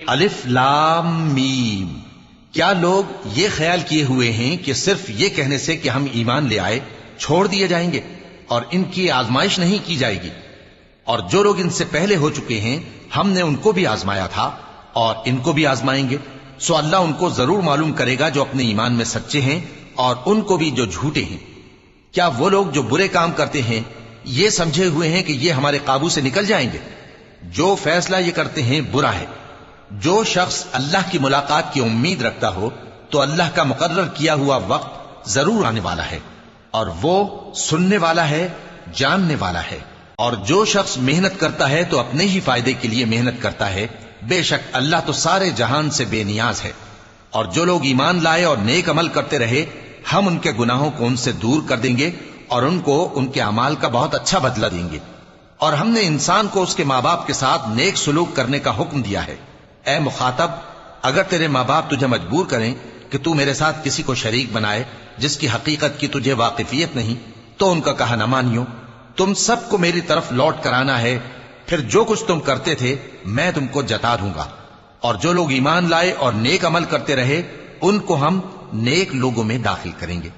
الف لام میم۔ کیا لوگ یہ خیال کیے ہوئے ہیں کہ صرف یہ کہنے سے کہ ہم ایمان لے آئے چھوڑ دیے جائیں گے اور ان کی آزمائش نہیں کی جائے گی؟ اور جو لوگ ان سے پہلے ہو چکے ہیں ہم نے ان کو بھی آزمایا تھا اور ان کو بھی آزمائیں گے، سو اللہ ان کو ضرور معلوم کرے گا جو اپنے ایمان میں سچے ہیں اور ان کو بھی جو جھوٹے ہیں۔ کیا وہ لوگ جو برے کام کرتے ہیں یہ سمجھے ہوئے ہیں کہ یہ ہمارے قابو سے نکل جائیں گے؟ جو فیصلہ یہ کرتے ہیں برا ہے۔ جو شخص اللہ کی ملاقات کی امید رکھتا ہو تو اللہ کا مقرر کیا ہوا وقت ضرور آنے والا ہے، اور وہ سننے والا ہے، جاننے والا ہے۔ اور جو شخص محنت کرتا ہے تو اپنے ہی فائدے کے لیے محنت کرتا ہے، بے شک اللہ تو سارے جہان سے بے نیاز ہے۔ اور جو لوگ ایمان لائے اور نیک عمل کرتے رہے ہم ان کے گناہوں کو ان سے دور کر دیں گے اور ان کو ان کے اعمال کا بہت اچھا بدلہ دیں گے۔ اور ہم نے انسان کو اس کے ماں باپ کے ساتھ نیک سلوک کرنے کا حکم دیا ہے۔ اے مخاطب، اگر تیرے ماں باپ تجھے مجبور کریں کہ تو میرے ساتھ کسی کو شریک بنائے جس کی حقیقت کی تجھے واقفیت نہیں تو ان کا کہا نہ مانیو۔ تم سب کو میری طرف لوٹ کر آنا ہے، پھر جو کچھ تم کرتے تھے میں تم کو جتا دوں گا۔ اور جو لوگ ایمان لائے اور نیک عمل کرتے رہے ان کو ہم نیک لوگوں میں داخل کریں گے۔